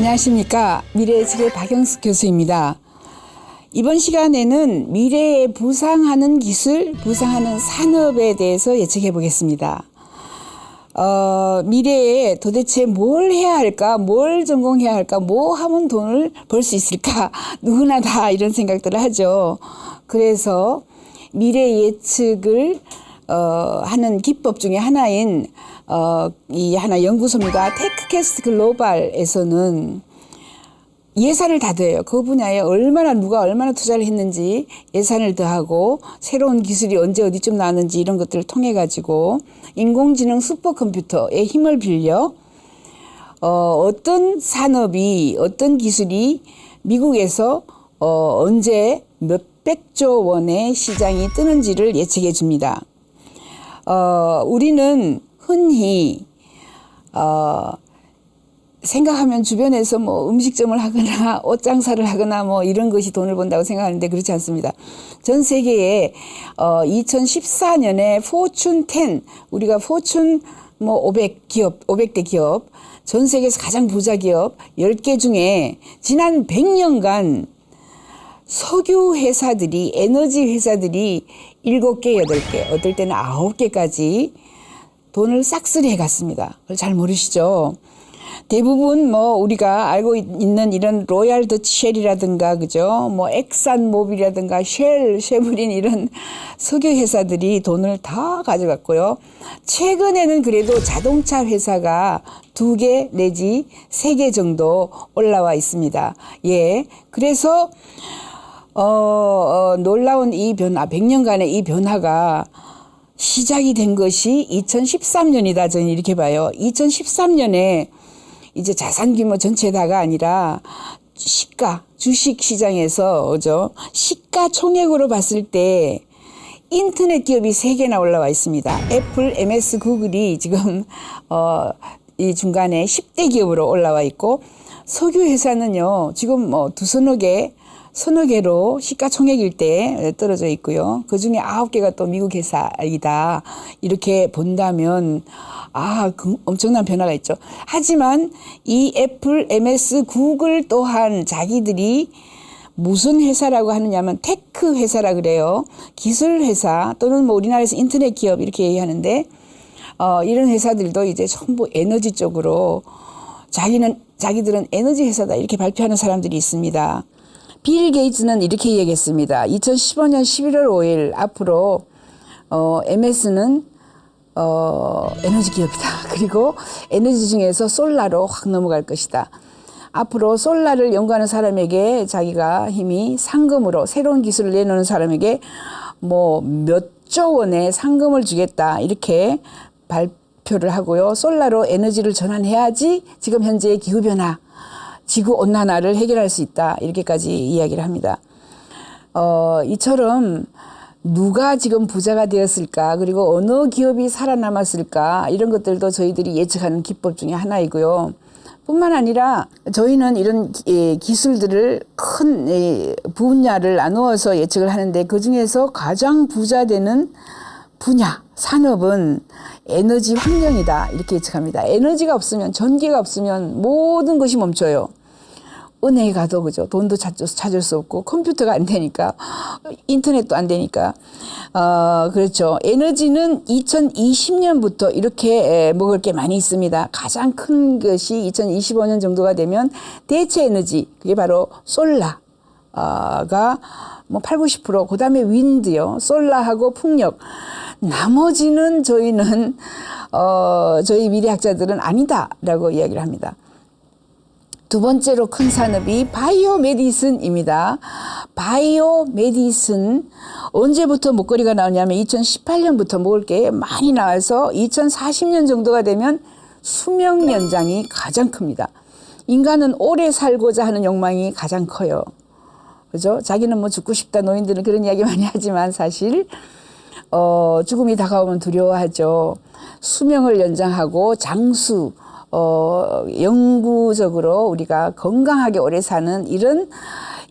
안녕하십니까. 미래예측의 박영숙 교수입니다. 이번 시간에는 미래에 부상하는 기술, 부상하는 산업에 대해서 예측해 보겠습니다. 미래에 도대체 뭘 해야 할까, 뭘 전공해야 할까, 뭐 하면 돈을 벌 수 있을까, 누구나 다 이런 생각들을 하죠. 그래서 미래 예측을 하는 기법 중에 하나인 이 하나 연구소입니다. 테크캐스트 글로벌에서는 예산을 다 더해요. 그 분야에 누가 얼마나 투자를 했는지 예산을 더하고 새로운 기술이 언제 어디쯤 나왔는지 이런 것들을 통해 가지고 인공지능 슈퍼컴퓨터의 힘을 빌려 어떤 산업이 어떤 기술이 미국에서 언제 몇백조 원의 시장이 뜨는지를 예측해 줍니다. 우리는 흔히 생각하면 주변에서 뭐 음식점을 하거나 옷 장사를 하거나 뭐 이런 것이 돈을 번다고 생각하는데 그렇지 않습니다. 전 세계에 2014년에 포춘 10 우리가 포춘 뭐 500 기업, 500대 기업 전 세계에서 가장 부자 기업 10개 중에 지난 100년간 석유 회사들이 에너지 회사들이 7개, 8개, 어떨 때는 9개까지 돈을 싹쓸이 해갔습니다. 그걸 잘 모르시죠? 대부분 뭐 우리가 알고 있는 이런 로얄 더치 쉘이라든가 그죠? 뭐 엑산 모빌이라든가 쉐브린 이런 석유 회사들이 돈을 다 가져갔고요. 최근에는 그래도 자동차 회사가 2개 내지 3개 정도 올라와 있습니다. 예. 그래서 놀라운 이 변화, 100년간의 이 변화가 시작이 된 것이 2013년이다. 저는 이렇게 봐요. 2013년에 이제 자산 규모 전체다가 아니라 시가, 주식 시장에서, 그죠? 시가 총액으로 봤을 때 인터넷 기업이 3개나 올라와 있습니다. 애플, MS, 구글이 지금, 이 중간에 10대 기업으로 올라와 있고, 석유 회사는요, 지금 뭐 서너 개로 시가총액일 때 떨어져 있고요. 그 중에 9개가 또 미국 회사이다. 이렇게 본다면 엄청난 변화가 있죠. 하지만 이 애플, MS, 구글 또한 자기들이 무슨 회사라고 하느냐면 테크 회사라 그래요. 기술 회사 또는 뭐 우리나라에서 인터넷 기업 이렇게 얘기하는데 이런 회사들도 이제 전부 에너지 쪽으로 자기들은 에너지 회사다 이렇게 발표하는 사람들이 있습니다. 빌 게이츠는 이렇게 얘기했습니다. 2015년 11월 5일 앞으로 MS는 에너지 기업이다. 그리고 에너지 중에서 솔라로 확 넘어갈 것이다. 앞으로 솔라를 연구하는 사람에게 자기가 힘이 상금으로 새로운 기술을 내놓는 사람에게 뭐 몇 조 원의 상금을 주겠다. 이렇게 발표를 하고요. 솔라로 에너지를 전환해야지 지금 현재의 기후변화 지구온난화를 해결할 수 있다. 이렇게까지 이야기를 합니다. 이처럼 누가 지금 부자가 되었을까 그리고 어느 기업이 살아남았을까 이런 것들도 저희들이 예측하는 기법 중에 하나이고요. 뿐만 아니라 저희는 이런 기술들을 큰 분야를 나누어서 예측을 하는데 그중에서 가장 부자 되는 분야, 산업은 에너지 환경이다. 이렇게 예측합니다. 에너지가 없으면, 전기가 없으면 모든 것이 멈춰요. 은행에 가도 그죠. 돈도 찾을 수 없고 컴퓨터가 안 되니까 인터넷도 안 되니까 그렇죠. 에너지는 2020년부터 이렇게 먹을 게 많이 있습니다. 가장 큰 것이 2025년 정도가 되면 대체 에너지 그게 바로 솔라가 뭐 80, 90% 그다음에 윈드요. 솔라하고 풍력. 나머지는 저희는 저희 미래학자들은 아니다라고 이야기를 합니다. 두 번째로 큰 산업이 바이오 메디슨입니다. 바이오 메디슨 언제부터 먹거리가 나오냐면 2018년부터 먹을 게 많이 나와서 2040년 정도가 되면 수명 연장이 가장 큽니다. 인간은 오래 살고자 하는 욕망이 가장 커요. 그죠? 자기는 뭐 죽고 싶다 노인들은 그런 이야기 많이 하지만 사실 죽음이 다가오면 두려워하죠. 수명을 연장하고 장수 영구적으로 우리가 건강하게 오래 사는 이런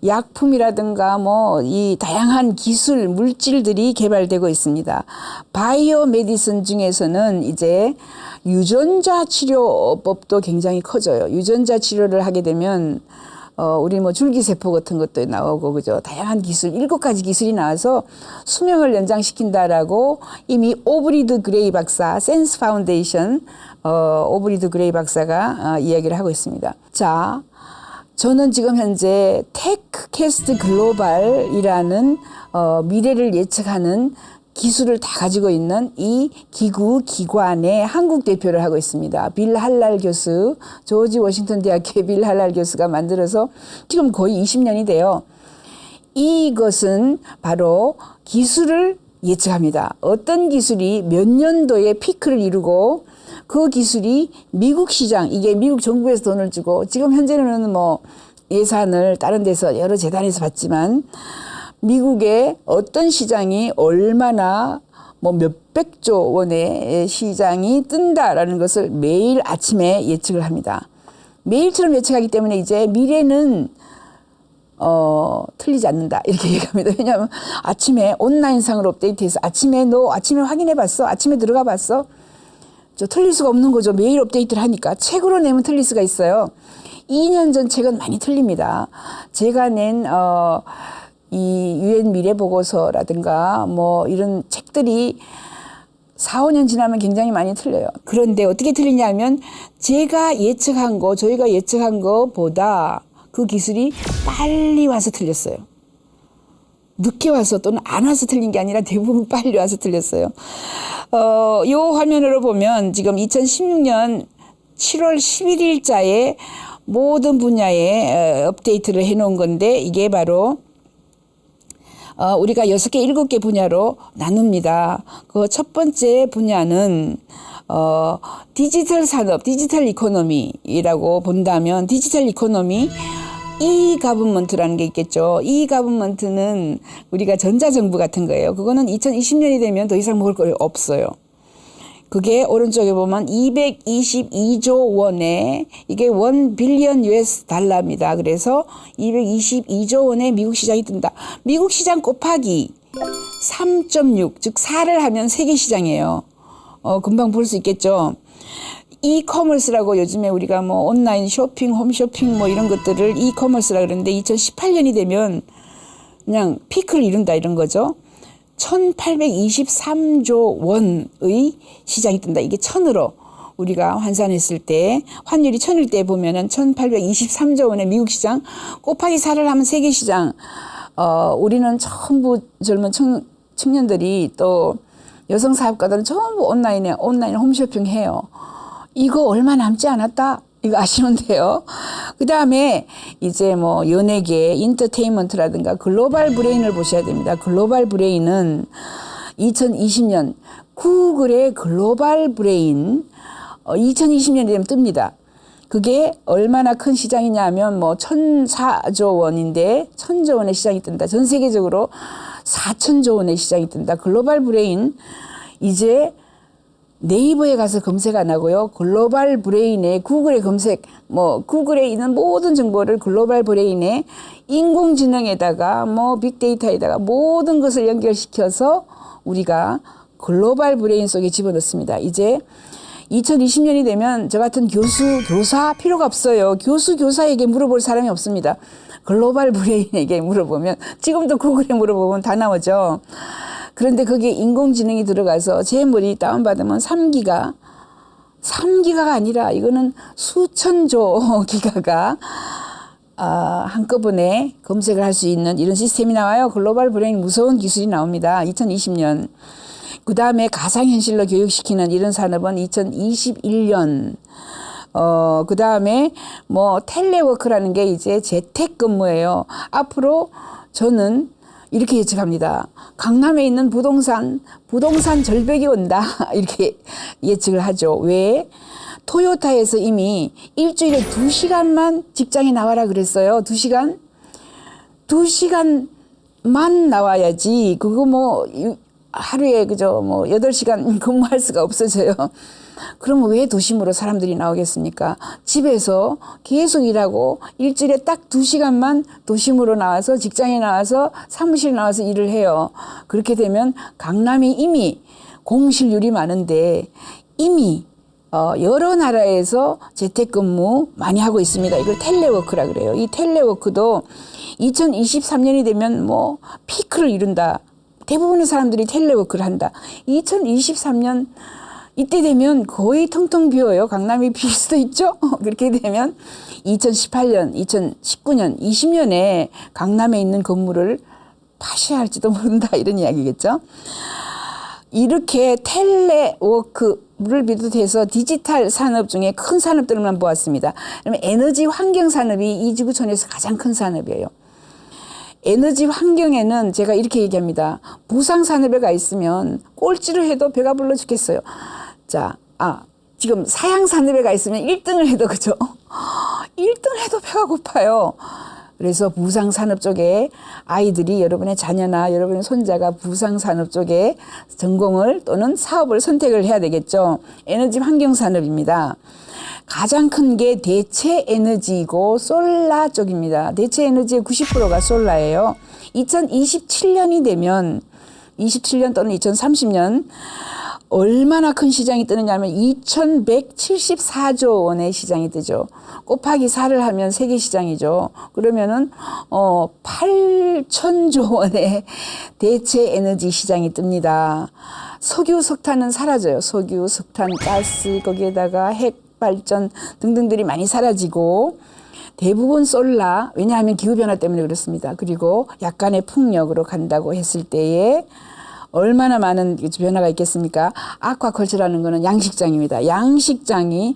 약품이라든가 뭐 이 다양한 기술, 물질들이 개발되고 있습니다. 바이오 메디슨 중에서는 이제 유전자 치료법도 굉장히 커져요. 유전자 치료를 하게 되면 우리 뭐 줄기세포 같은 것도 나오고, 그죠? 다양한 기술, 7가지 기술이 나와서 수명을 연장시킨다라고 이미 오브리드 그레이 박사, 센스 파운데이션, 오브리드 그레이 박사가 이야기를 하고 있습니다. 자, 저는 지금 현재 테크캐스트 글로벌이라는 미래를 예측하는 기술을 다 가지고 있는 이 기관의 한국 대표를 하고 있습니다. 빌 할랄 교수, 조지 워싱턴 대학교의 빌 할랄 교수가 만들어서 지금 거의 20년이 돼요. 이것은 바로 기술을 예측합니다. 어떤 기술이 몇 년도에 피크를 이루고 그 기술이 미국 시장, 이게 미국 정부에서 돈을 주고, 지금 현재는 뭐 예산을 다른 데서 여러 재단에서 받지만 미국의 어떤 시장이 얼마나 뭐 몇백조 원의 시장이 뜬다라는 것을 매일 아침에 예측을 합니다. 매일처럼 예측하기 때문에 이제 미래는 틀리지 않는다 이렇게 얘기합니다. 왜냐하면 아침에 온라인상으로 업데이트해서 너 아침에 확인해 봤어? 아침에 들어가 봤어? 틀릴 수가 없는 거죠. 매일 업데이트를 하니까. 책으로 내면 틀릴 수가 있어요. 2년 전 책은 많이 틀립니다. 제가 낸 이 UN 미래 보고서라든가 뭐 이런 책들이 4, 5년 지나면 굉장히 많이 틀려요. 그런데 어떻게 틀리냐면 저희가 예측한 거보다 그 기술이 빨리 와서 틀렸어요. 늦게 와서 또는 안 와서 틀린 게 아니라 대부분 빨리 와서 틀렸어요. 요 화면으로 보면 지금 2016년 7월 11일자에 모든 분야에 업데이트를 해놓은 건데, 이게 바로 우리가 6개, 7개 분야로 나눕니다. 그 첫 번째 분야는 디지털 산업, 디지털 이코노미라고 본다면, 디지털 이코노미 E-가버먼트라는 게 있겠죠. E-가버먼트는 우리가 전자정부 같은 거예요. 그거는 2020년이 되면 더 이상 먹을 거 없어요. 그게 오른쪽에 보면 222조 원에, 이게 1 빌리언 US 달러입니다. 그래서 222조 원의 미국 시장이 뜬다. 미국 시장 곱하기 3.6, 즉 4를 하면 세계 시장이에요. 금방 볼 수 있겠죠. 이커머스라고 요즘에 우리가 뭐 온라인 쇼핑, 홈쇼핑 뭐 이런 것들을 이커머스라 그러는데, 2018년이 되면 그냥 피크를 이룬다 이런 거죠. 1823조 원의 시장이 뜬다. 이게 1000으로 우리가 환산했을 때, 환율이 1000일 때 보면은 1823조 원의 미국 시장 곱하기 4를 하면 세계 시장. 우리는 전부 젊은 청년들이, 또 여성 사업가들은 전부 온라인 홈쇼핑 해요. 이거 얼마 남지 않았다. 이거 아시는데요. 그 다음에 이제 뭐 연예계, 인터테인먼트라든가 글로벌 브레인을 보셔야 됩니다. 글로벌 브레인은 2020년 구글의 글로벌 브레인 2020년이 되면 뜹니다. 그게 얼마나 큰 시장이냐면 뭐 1,004조 원인데 1,000조 원의 시장이 뜬다. 전 세계적으로 4,000조 원의 시장이 뜬다. 글로벌 브레인, 이제 네이버에 가서 검색 안 하고요. 글로벌 브레인에 구글에 검색, 뭐 구글에 있는 모든 정보를 글로벌 브레인에 인공지능에다가 뭐 빅데이터에다가 모든 것을 연결시켜서 우리가 글로벌 브레인 속에 집어넣습니다. 이제 2020년이 되면 저 같은 교사 필요가 없어요. 교사에게 물어볼 사람이 없습니다. 글로벌 브레인에게 물어보면, 지금도 구글에 물어보면 다 나오죠. 그런데 거기에 인공지능이 들어가서 제 머리 다운받으면 3기가가 아니라 이거는 수천조 기가가 한꺼번에 검색을 할 수 있는 이런 시스템이 나와요. 글로벌 브레인, 무서운 기술이 나옵니다. 2020년. 그 다음에 가상현실로 교육시키는 이런 산업은 2021년. 그 다음에 뭐 텔레워크라는 게 이제 재택근무예요. 앞으로 저는 이렇게 예측합니다. 강남에 있는 부동산 절벽이 온다. 이렇게 예측을 하죠. 왜? 토요타에서 이미 일주일에 2시간만 직장에 나와라 그랬어요. 2시간? 2시간만 나와야지. 그거 뭐 하루에 그저 뭐 8시간 근무할 수가 없어져요. 그러면 왜 도심으로 사람들이 나오겠습니까? 집에서 계속 일하고 일주일에 딱 2시간만 도심으로 나와서 직장에 나와서 사무실 나와서 일을 해요. 그렇게 되면 강남이 이미 공실률이 많은데 이미 여러 나라에서 재택근무 많이 하고 있습니다. 이걸 텔레워크라 그래요. 이 텔레워크도 2023년이 되면 뭐 피크를 이룬다. 대부분의 사람들이 텔레워크를 한다. 2023년 이때 되면 거의 텅텅 비어요. 강남이 비일 수도 있죠. 그렇게 되면 2018년, 2019년, 20년에 강남에 있는 건물을 파셔야 할지도 모른다. 이런 이야기겠죠. 이렇게 텔레워크를 비롯해서 디지털 산업 중에 큰 산업들만 보았습니다. 그러면 에너지 환경 산업이 이 지구촌에서 가장 큰 산업이에요. 에너지 환경에는 제가 이렇게 얘기합니다. 부상 산업에 가 있으면 꼴찌를 해도 배가 불러 죽겠어요. 자, 지금 사양 산업에 가 있으면 1등을 해도 그죠? 1등을 해도 배가 고파요. 그래서 부상 산업 쪽에 아이들이 여러분의 자녀나 여러분의 손자가 부상 산업 쪽에 전공을 또는 사업을 선택을 해야 되겠죠. 에너지 환경 산업입니다. 가장 큰 게 대체 에너지이고 솔라 쪽입니다. 대체 에너지의 90%가 솔라예요. 2027년이 되면 27년 또는 2030년 얼마나 큰 시장이 뜨느냐 하면 2174조 원의 시장이 뜨죠. 곱하기 4를 하면 세계 시장이죠. 그러면은 8천조 원의 대체 에너지 시장이 뜹니다. 석유, 석탄은 사라져요. 석유, 석탄, 가스, 거기에다가 핵 발전 등등들이 많이 사라지고 대부분 솔라, 왜냐하면 기후변화 때문에 그렇습니다. 그리고 약간의 풍력으로 간다고 했을 때에 얼마나 많은 변화가 있겠습니까? 아쿠아컬처라는 거는 양식장입니다. 양식장이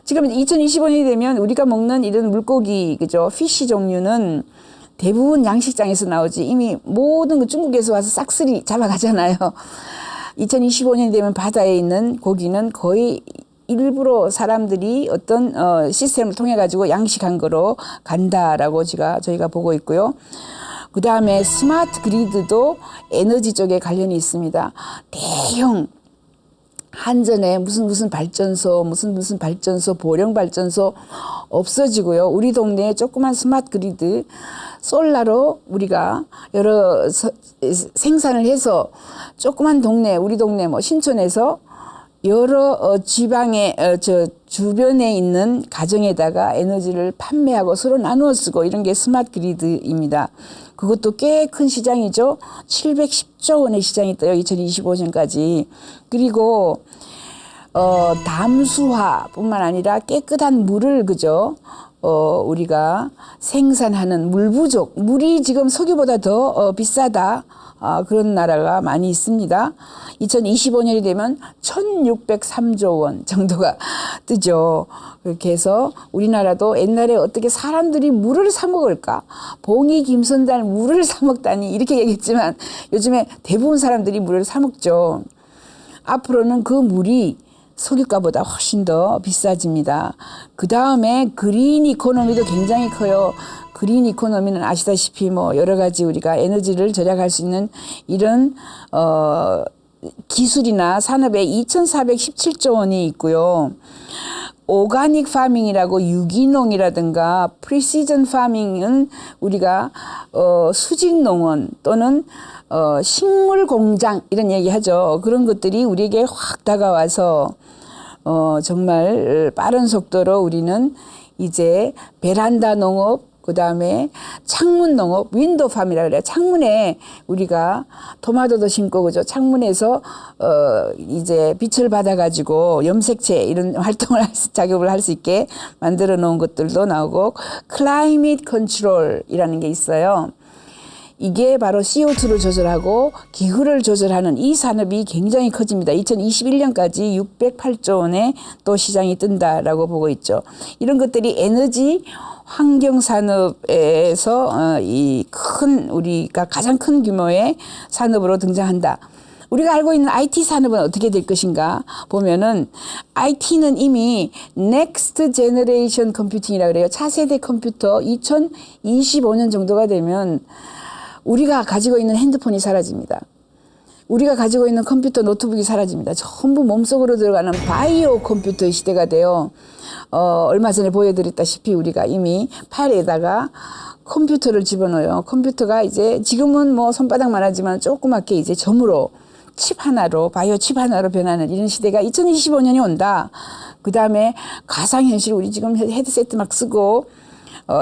지금 2025년이 되면 우리가 먹는 이런 물고기, 그죠? 피쉬 종류는 대부분 양식장에서 나오지 이미 모든 중국에서 와서 싹쓸이 잡아가잖아요. 2025년이 되면 바다에 있는 고기는 거의 일부러 사람들이 어떤 시스템을 통해 가지고 양식한 거로 간다라고 저희가 보고 있고요. 그 다음에 스마트 그리드도 에너지 쪽에 관련이 있습니다. 대형 한전에 무슨 발전소, 무슨 발전소, 보령 발전소 없어지고요. 우리 동네에 조그만 스마트 그리드 솔라로 우리가 여러 생산을 해서 조그만 동네, 우리 동네 뭐 신촌에서 여러 지방의 주변에 있는 가정에다가 에너지를 판매하고 서로 나누어 쓰고 이런 게 스마트 그리드입니다. 그것도 꽤 큰 시장이죠. 710조 원의 시장이 떠요. 2025년까지. 그리고 담수화뿐만 아니라 깨끗한 물을 그죠? 우리가 생산하는 물 부족. 물이 지금 석유보다 더 비싸다. 그런 나라가 많이 있습니다. 2025년이 되면 1603조 원 정도가 뜨죠. 그렇게 해서 우리나라도 옛날에 어떻게 사람들이 물을 사 먹을까? 봉이 김선달 물을 사 먹다니 이렇게 얘기했지만 요즘에 대부분 사람들이 물을 사 먹죠. 앞으로는 그 물이 석유가보다 훨씬 더 비싸집니다. 그 다음에 그린 이코노미도 굉장히 커요. 그린 이코노미는 아시다시피 뭐 여러 가지 우리가 에너지를 절약할 수 있는 이런 기술이나 산업에 2,417조 원이 있고요. 오가닉 파밍이라고 유기농이라든가 프리시전 파밍은 우리가 수직 농원 또는 식물 공장 이런 얘기하죠. 그런 것들이 우리에게 확 다가와서 정말 빠른 속도로 우리는 이제 베란다 농업 그 다음에 창문 농업, 윈도우팜이라 그래요. 창문에 우리가 토마토도 심고 그죠. 창문에서 이제 빛을 받아가지고 염색체 이런 활동을 작업을 할 수 있게 만들어 놓은 것들도 나오고 클라이밋 컨트롤이라는 게 있어요. 이게 바로 CO2를 조절하고 기후를 조절하는 이 산업이 굉장히 커집니다. 2021년까지 608조 원의 또 시장이 뜬다라고 보고 있죠. 이런 것들이 에너지 환경 산업에서 우리가 가장 큰 규모의 산업으로 등장한다. 우리가 알고 있는 IT 산업은 어떻게 될 것인가 보면은 IT는 이미 Next Generation Computing이라고 그래요. 차세대 컴퓨터 2025년 정도가 되면 우리가 가지고 있는 핸드폰이 사라집니다. 우리가 가지고 있는 컴퓨터, 노트북이 사라집니다. 전부 몸속으로 들어가는 바이오 컴퓨터의 시대가 돼요. 얼마 전에 보여드렸다시피 우리가 이미 팔에다가 컴퓨터를 집어넣어요. 컴퓨터가 이제 지금은 뭐 손바닥만 하지만 조그맣게 이제 점으로 칩 하나로, 바이오 칩 하나로 변하는 이런 시대가 2025년이 온다. 그 다음에 가상현실, 우리 지금 헤드세트 막 쓰고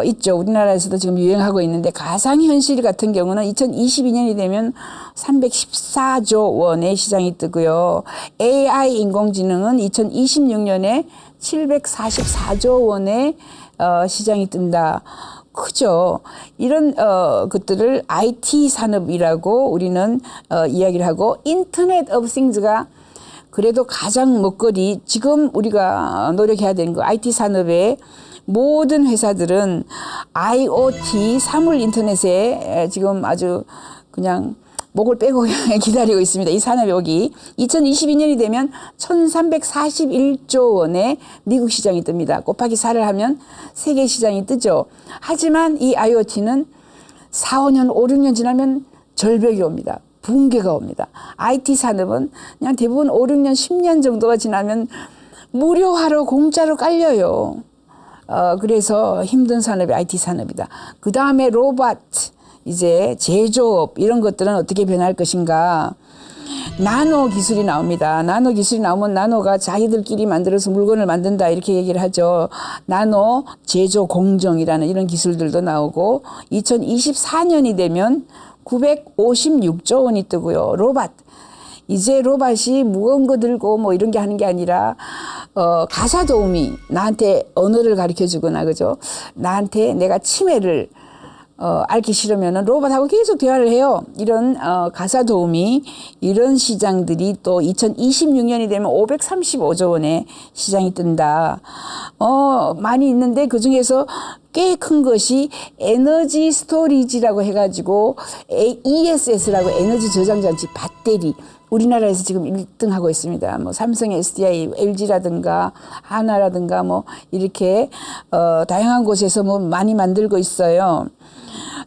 있죠. 우리나라에서도 지금 유행하고 있는데, 가상현실 같은 경우는 2022년이 되면 314조 원의 시장이 뜨고요. AI 인공지능은 2026년에 744조 원의 시장이 뜬다. 크죠. 이런 것들을 IT 산업이라고 우리는 이야기를 하고, 인터넷 오브 싱스가 그래도 가장 먹거리, 지금 우리가 노력해야 되는 거, IT 산업의 모든 회사들은 IoT 사물 인터넷에 지금 아주 그냥 목을 빼고 기다리고 있습니다. 이 산업이 오기. 2022년이 되면 1341조 원의 미국 시장이 뜹니다. 곱하기 4를 하면 세계 시장이 뜨죠. 하지만 이 IoT는 4, 5년, 5, 6년 지나면 절벽이 옵니다. 붕괴가 옵니다. IT 산업은 그냥 대부분 5, 6년, 10년 정도가 지나면 무료화로 공짜로 깔려요. 그래서 힘든 산업이 IT 산업이다. 그 다음에 로봇, 이제 제조업, 이런 것들은 어떻게 변할 것인가. 나노 기술이 나옵니다. 나노 기술이 나오면 나노가 자기들끼리 만들어서 물건을 만든다, 이렇게 얘기를 하죠. 나노 제조 공정이라는 이런 기술들도 나오고, 2024년이 되면 956조 원이 뜨고요. 로봇. 이제 로봇이 무거운 거 들고 뭐 이런 게 하는 게 아니라 가사 도우미, 나한테 언어를 가르쳐 주거나, 그죠? 나한테 내가 치매를 앓기 싫으면은 로봇하고 계속 대화를 해요. 이런 가사 도우미, 이런 시장들이 또 2026년이 되면 535조 원의 시장이 뜬다. 많이 있는데 그 중에서 꽤 큰 것이 에너지 스토리지라고 해가지고 ESS라고 에너지 저장 장치, 배터리. 우리나라에서 지금 1등 하고 있습니다. 뭐 삼성, SDI, LG라든가 하나라든가 뭐 이렇게 다양한 곳에서 뭐 많이 만들고 있어요.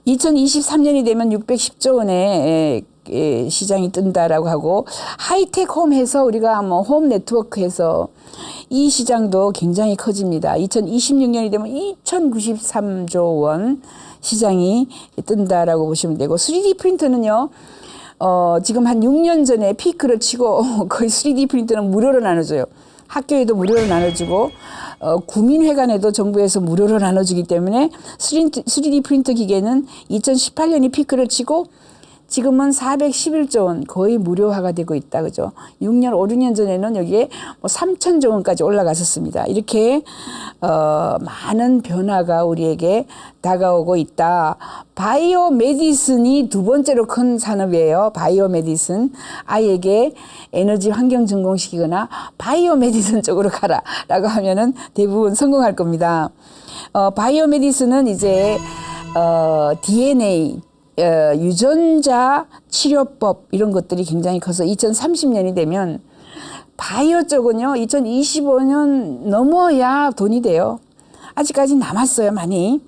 2023년이 되면 610조 원의 시장이 뜬다라고 하고, 하이텍 홈해서 우리가 뭐 홈 네트워크에서 이 시장도 굉장히 커집니다. 2026년이 되면 2093조 원 시장이 뜬다라고 보시면 되고, 3D 프린터는요. 지금 한 6년 전에 피크를 치고 거의 3D 프린터는 무료로 나눠줘요. 학교에도 무료로 나눠주고, 구민회관에도 정부에서 무료로 나눠주기 때문에 3D 프린터 기계는 2018년이 피크를 치고 지금은 411조 원, 거의 무료화가 되고 있다. 그죠? 6년, 5, 6년 전에는 여기에 뭐 3천조 원까지 올라갔었습니다. 이렇게 많은 변화가 우리에게 다가오고 있다. 바이오 메디슨이 두 번째로 큰 산업이에요. 바이오 메디슨. 아이에게 에너지 환경 전공시키거나 바이오 메디슨 쪽으로 가라 라고 하면은 대부분 성공할 겁니다. 바이오 메디슨은 이제 DNA, 유전자 치료법, 이런 것들이 굉장히 커서 2030년이 되면 바이오 쪽은요 2025년 넘어야 돈이 돼요. 아직까지 남았어요, 많이.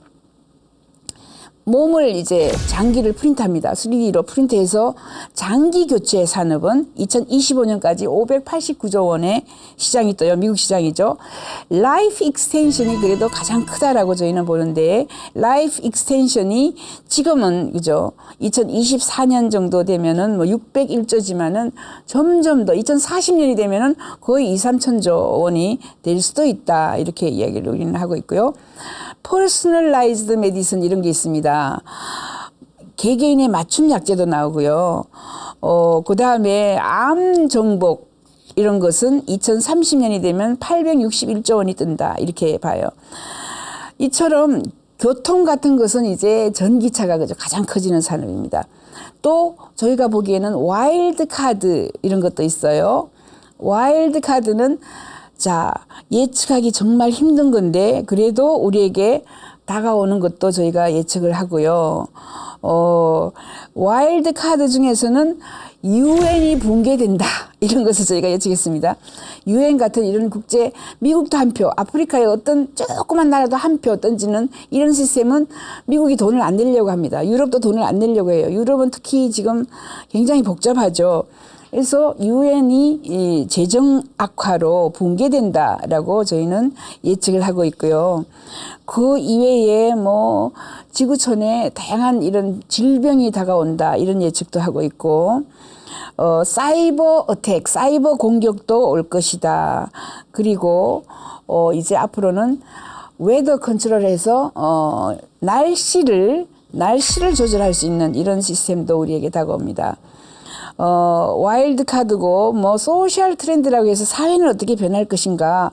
몸을 이제 장기를 프린트합니다. 3D로 프린트해서 장기 교체 산업은 2025년까지 589조 원의 시장이 떠요. 미국 시장이죠. 라이프 익스텐션이 그래도 가장 크다라고 저희는 보는데, 라이프 익스텐션이 지금은 그죠? 2024년 정도 되면은 뭐 601조지만은 점점 더 2040년이 되면은 거의 2, 3천조 원이 될 수도 있다. 이렇게 이야기를 우리는 하고 있고요. 퍼스널라이즈드 메디슨, 이런 게 있습니다. 개개인의 맞춤 약제도 나오고요. 그 다음에 암 정복, 이런 것은 2030년이 되면 861조 원이 뜬다. 이렇게 봐요. 이처럼 교통 같은 것은 이제 전기차가 그죠? 가장 커지는 산업입니다. 또 저희가 보기에는 와일드 카드, 이런 것도 있어요. 와일드 카드는 자, 예측하기 정말 힘든 건데 그래도 우리에게 다가오는 것도 저희가 예측을 하고요. 와일드 카드 중에서는 유엔이 붕괴된다. 이런 것을 저희가 예측했습니다. 유엔 같은 이런 국제, 미국도 한 표, 아프리카의 어떤 조그만 나라도 한 표 던지는 이런 시스템은 미국이 돈을 안 내려고 합니다. 유럽도 돈을 안 내려고 해요. 유럽은 특히 지금 굉장히 복잡하죠. 그래서 유엔이 재정 악화로 붕괴된다라고 저희는 예측을 하고 있고요. 그 이외에 뭐 지구촌에 다양한 이런 질병이 다가온다 이런 예측도 하고 있고, 사이버 어택, 사이버 공격도 올 것이다. 그리고 이제 앞으로는 웨더 컨트롤해서 날씨를 조절할 수 있는 이런 시스템도 우리에게 다가옵니다. 와일드 카드고 뭐 소셜 트렌드라고 해서 사회는 어떻게 변할 것인가,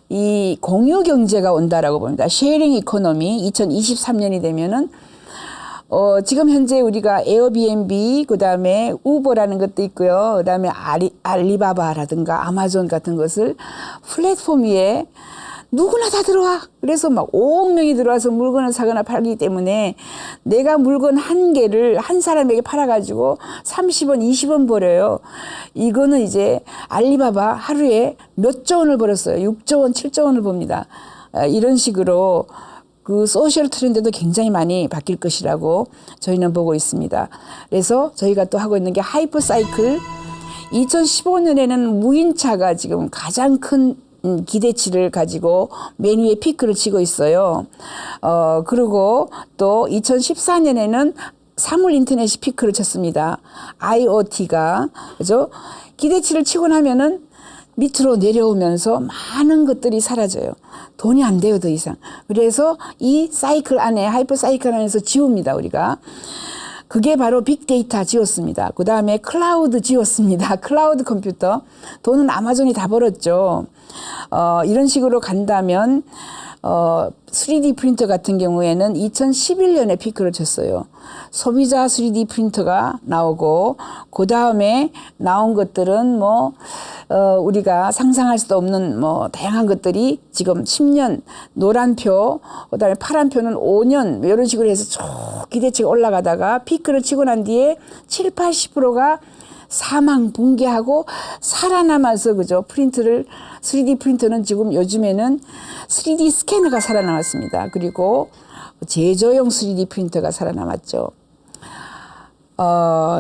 이 공유 경제가 온다라고 봅니다. 쉐어링 이코노미 2023년이 되면은 지금 현재 우리가 에어비앤비, 그다음에 우버라는 것도 있고요. 그다음에 알리바바라든가 아마존 같은 것을 플랫폼 위에 누구나 다 들어와. 그래서 막 5억 명이 들어와서 물건을 사거나 팔기 때문에 내가 물건 한 개를 한 사람에게 팔아가지고 30원, 20원 벌어요. 이거는 이제 알리바바 하루에 몇 조 원을 벌었어요. 6조 원, 7조 원을 법니다. 이런 식으로 그 소셜 트렌드도 굉장히 많이 바뀔 것이라고 저희는 보고 있습니다. 그래서 저희가 또 하고 있는 게 하이퍼 사이클. 2015년에는 무인차가 지금 가장 큰 기대치를 가지고 맨 위에 피크를 치고 있어요. 그리고 또 2014년에는 사물 인터넷이 피크를 쳤습니다. IoT가, 그죠? 기대치를 치고 나면은 밑으로 내려오면서 많은 것들이 사라져요. 돈이 안 돼요, 더 이상. 그래서 이 사이클 안에, 하이퍼 사이클 안에서 지웁니다, 우리가. 그게 바로 빅데이터 지웠습니다. 그 다음에 클라우드 지웠습니다. 클라우드 컴퓨터. 돈은 아마존이 다 벌었죠. 이런 식으로 간다면 3D 프린터 같은 경우에는 2011년에 피크를 쳤어요. 소비자 3D 프린터가 나오고, 그 다음에 나온 것들은 뭐 우리가 상상할 수도 없는 뭐 다양한 것들이 지금 10년 노란표, 그다음에 파란표는 5년 이런 식으로 해서 쭉 기대치가 올라가다가 피크를 치고 난 뒤에 7, 80%가 사망, 붕괴하고 살아남아서, 그죠? 3D 프린터는 지금 요즘에는 3D 스캐너가 살아남았습니다. 그리고 제조용 3D 프린터가 살아남았죠.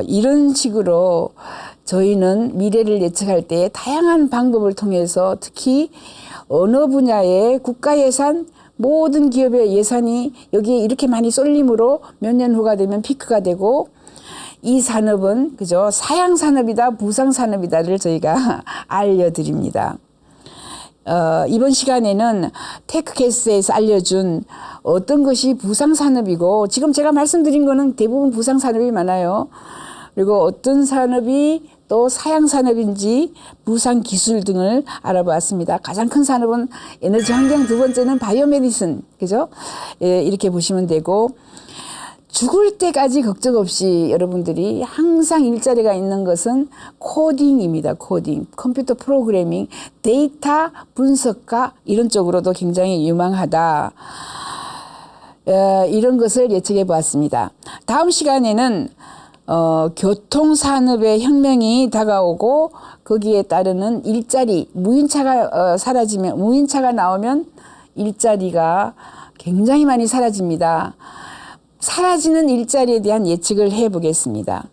이런 식으로 저희는 미래를 예측할 때 다양한 방법을 통해서 특히 어느 분야의 국가 예산, 모든 기업의 예산이 여기에 이렇게 많이 쏠림으로 몇 년 후가 되면 피크가 되고, 이 산업은, 그죠? 사양 산업이다, 부상 산업이다를 저희가 알려드립니다. 이번 시간에는 테크캐스트에서 알려준 어떤 것이 부상 산업이고, 지금 제가 말씀드린 거는 대부분 부상 산업이 많아요. 그리고 어떤 산업이 또 사양 산업인지 부상 기술 등을 알아보았습니다. 가장 큰 산업은 에너지 환경, 두 번째는 바이오메디슨, 그죠? 예, 이렇게 보시면 되고, 죽을 때까지 걱정 없이 여러분들이 항상 일자리가 있는 것은 코딩입니다. 코딩, 컴퓨터 프로그래밍, 데이터 분석가 이런 쪽으로도 굉장히 유망하다. 이런 것을 예측해 보았습니다. 다음 시간에는 교통산업의 혁명이 다가오고 거기에 따르는 일자리, 무인차가 사라지면, 무인차가 나오면 일자리가 굉장히 많이 사라집니다. 사라지는 일자리에 대한 예측을 해보겠습니다.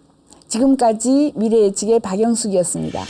지금까지 미래예측의 박영숙이었습니다.